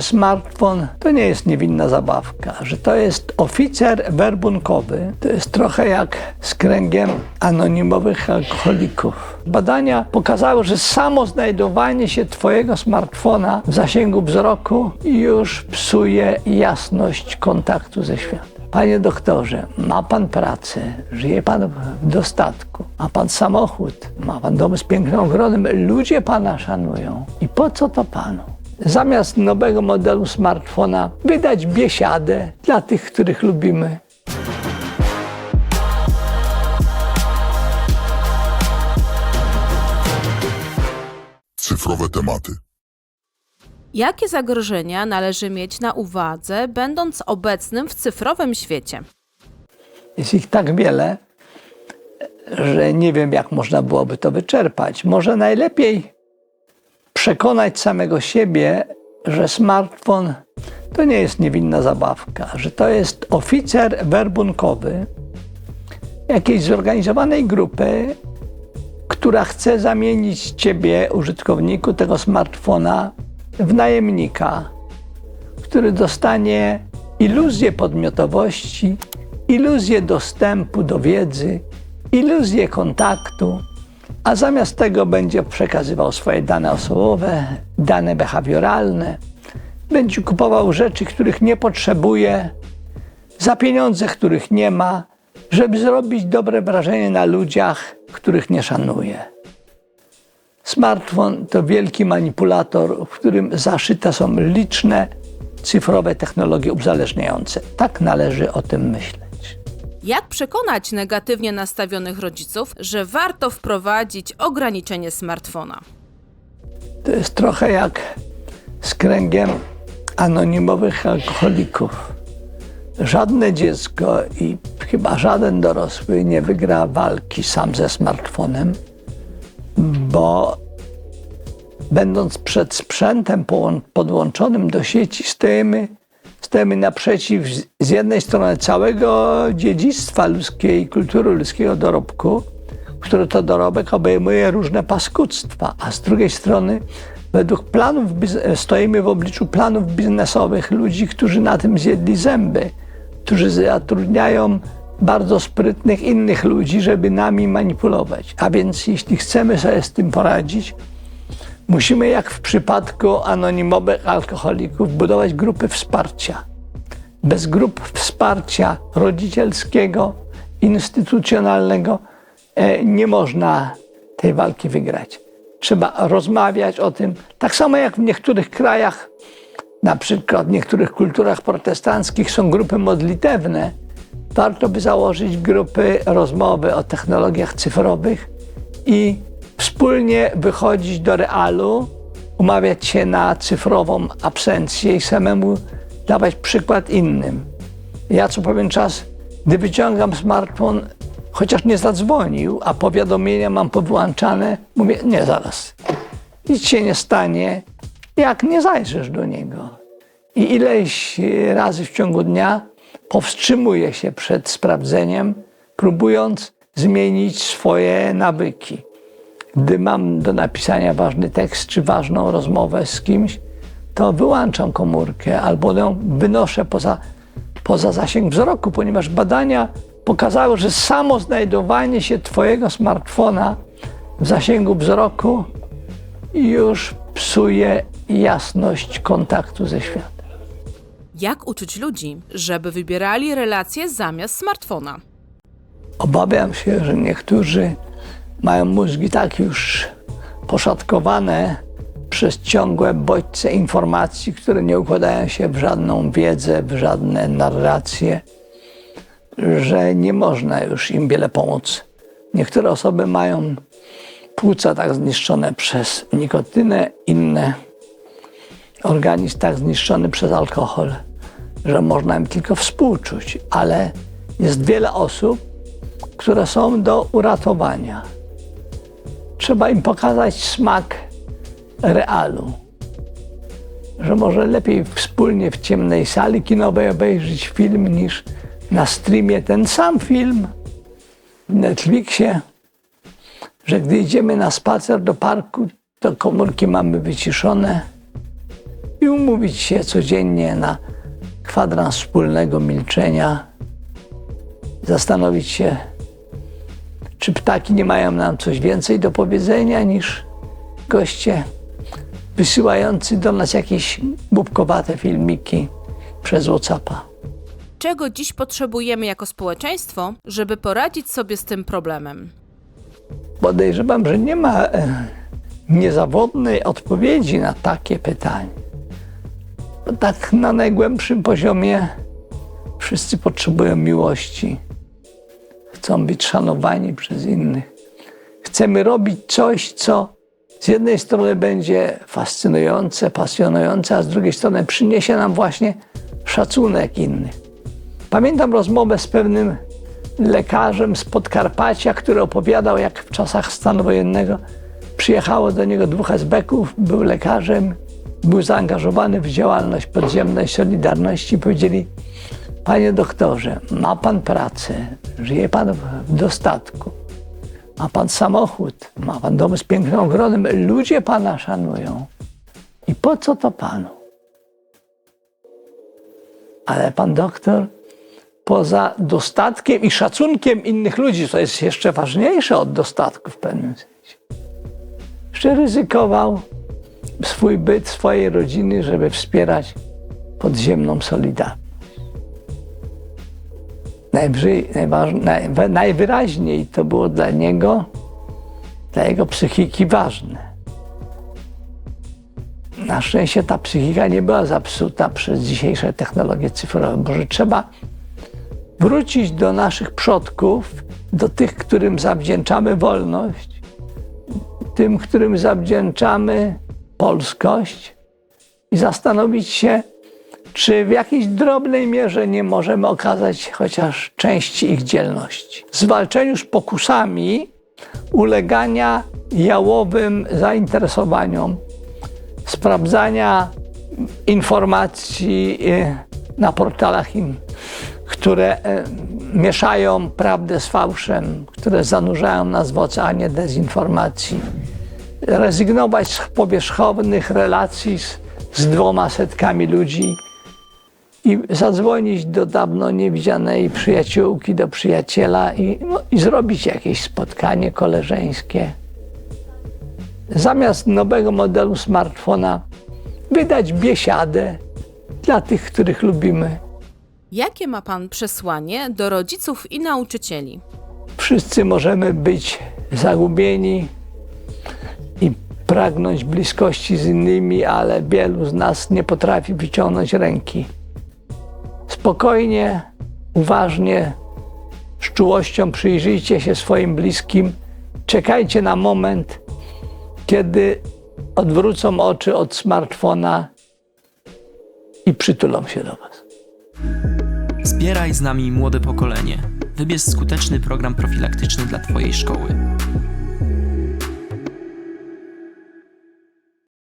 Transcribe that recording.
Smartfon to nie jest niewinna zabawka, że to jest oficer werbunkowy. To jest trochę jak z kręgiem anonimowych alkoholików. Badania pokazały, że samo znajdowanie się twojego smartfona w zasięgu wzroku już psuje jasność kontaktu ze światem. Panie doktorze, ma pan pracę, żyje pan w dostatku, ma pan samochód, ma pan dom z pięknym ogrodem, ludzie pana szanują. I po co to panu? Zamiast nowego modelu smartfona wydać biesiadę dla tych, których lubimy. Cyfrowe tematy. Jakie zagrożenia należy mieć na uwadze, będąc obecnym w cyfrowym świecie? Jest ich tak wiele, że nie wiem, jak można byłoby to wyczerpać. Może najlepiej przekonać samego siebie, że smartfon to nie jest niewinna zabawka, że to jest oficer werbunkowy jakiejś zorganizowanej grupy, która chce zamienić ciebie, użytkowniku tego smartfona, w najemnika, który dostanie iluzję podmiotowości, iluzję dostępu do wiedzy, iluzję kontaktu, a zamiast tego będzie przekazywał swoje dane osobowe, dane behawioralne, będzie kupował rzeczy, których nie potrzebuje, za pieniądze, których nie ma, żeby zrobić dobre wrażenie na ludziach, których nie szanuje. Smartfon to wielki manipulator, w którym zaszyte są liczne cyfrowe technologie uzależniające. Tak należy o tym myśleć. Jak przekonać negatywnie nastawionych rodziców, że warto wprowadzić ograniczenie smartfona? To jest trochę jak z kręgiem anonimowych alkoholików. Żadne dziecko i chyba żaden dorosły nie wygra walki sam ze smartfonem, bo będąc przed sprzętem podłączonym do sieci, stajemy naprzeciw z jednej strony całego dziedzictwa ludzkiej kultury, ludzkiego dorobku, który to dorobek obejmuje różne paskudztwa, a z drugiej strony stoimy w obliczu planów biznesowych ludzi, którzy na tym zjedli zęby, którzy zatrudniają bardzo sprytnych innych ludzi, żeby nami manipulować. A więc jeśli chcemy sobie z tym poradzić, musimy, jak w przypadku anonimowych alkoholików, budować grupy wsparcia. Bez grup wsparcia rodzicielskiego, instytucjonalnego nie można tej walki wygrać. Trzeba rozmawiać o tym, tak samo jak w niektórych krajach, na przykład w niektórych kulturach protestanckich są grupy modlitewne. Warto by założyć grupy rozmowy o technologiach cyfrowych i wspólnie wychodzić do realu, umawiać się na cyfrową absencję i samemu dawać przykład innym. Ja co pewien czas, gdy wyciągam smartfon, chociaż nie zadzwonił, a powiadomienia mam powłączane, mówię, nie, zaraz, nic się nie stanie, jak nie zajrzysz do niego. I ileś razy w ciągu dnia powstrzymuję się przed sprawdzeniem, próbując zmienić swoje nawyki. Gdy mam do napisania ważny tekst czy ważną rozmowę z kimś, to wyłączam komórkę albo ją wynoszę poza zasięg wzroku, ponieważ badania pokazały, że samo znajdowanie się twojego smartfona w zasięgu wzroku już psuje jasność kontaktu ze światem. Jak uczyć ludzi, żeby wybierali relacje zamiast smartfona? Obawiam się, że niektórzy mają mózgi tak już poszatkowane przez ciągłe bodźce informacji, które nie układają się w żadną wiedzę, w żadne narracje, że nie można już im wiele pomóc. Niektóre osoby mają płuca tak zniszczone przez nikotynę, inne organizm tak zniszczony przez alkohol, że można im tylko współczuć, ale jest wiele osób, które są do uratowania. Trzeba im pokazać smak realu, że może lepiej wspólnie w ciemnej sali kinowej obejrzeć film niż na streamie ten sam film w Netflixie, że gdy idziemy na spacer do parku, to komórki mamy wyciszone, i umówić się codziennie na kwadrans wspólnego milczenia, zastanowić się, czy ptaki nie mają nam coś więcej do powiedzenia niż goście wysyłający do nas jakieś głupkowate filmiki przez WhatsAppa. Czego dziś potrzebujemy jako społeczeństwo, żeby poradzić sobie z tym problemem? Podejrzewam, że nie ma niezawodnej odpowiedzi na takie pytanie. Bo tak na najgłębszym poziomie wszyscy potrzebują miłości. Chcą być szanowani przez innych. Chcemy robić coś, co z jednej strony będzie fascynujące, pasjonujące, a z drugiej strony przyniesie nam właśnie szacunek innych. Pamiętam rozmowę z pewnym lekarzem z Podkarpacia, który opowiadał, jak w czasach stanu wojennego przyjechało do niego 2 esbeków, był lekarzem, był zaangażowany w działalność podziemnej Solidarności. Powiedzieli: panie doktorze, ma pan pracę, żyje pan w dostatku, ma pan samochód, ma pan dom z pięknym ogrodem, ludzie pana szanują. I po co to panu? Ale pan doktor, poza dostatkiem i szacunkiem innych ludzi, co jest jeszcze ważniejsze od dostatku w pewnym sensie, jeszcze ryzykował swój byt, swojej rodziny, żeby wspierać podziemną Solidarność. Najwyraźniej to było dla niego, dla jego psychiki ważne. Na szczęście ta psychika nie była zepsuta przez dzisiejsze technologie cyfrowe. Może trzeba wrócić do naszych przodków, do tych, którym zawdzięczamy wolność, tym, którym zawdzięczamy polskość i zastanowić się, czy w jakiejś drobnej mierze nie możemy okazać chociaż części ich dzielności. W zwalczeniu z pokusami ulegania jałowym zainteresowaniom, sprawdzania informacji na portalach, które mieszają prawdę z fałszem, które zanurzają nas w oceanie dezinformacji. Rezygnować z powierzchownych relacji z 200 ludzi i zadzwonić do dawno niewidzianej przyjaciółki, do przyjaciela i zrobić jakieś spotkanie koleżeńskie. Zamiast nowego modelu smartfona wydać biesiadę dla tych, których lubimy. Jakie ma pan przesłanie do rodziców i nauczycieli? Wszyscy możemy być zagubieni i pragnąć bliskości z innymi, ale wielu z nas nie potrafi wyciągnąć ręki. Spokojnie, uważnie, z czułością przyjrzyjcie się swoim bliskim. Czekajcie na moment, kiedy odwrócą oczy od smartfona i przytulą się do was. Wspieraj z nami młode pokolenie. Wybierz skuteczny program profilaktyczny dla twojej szkoły.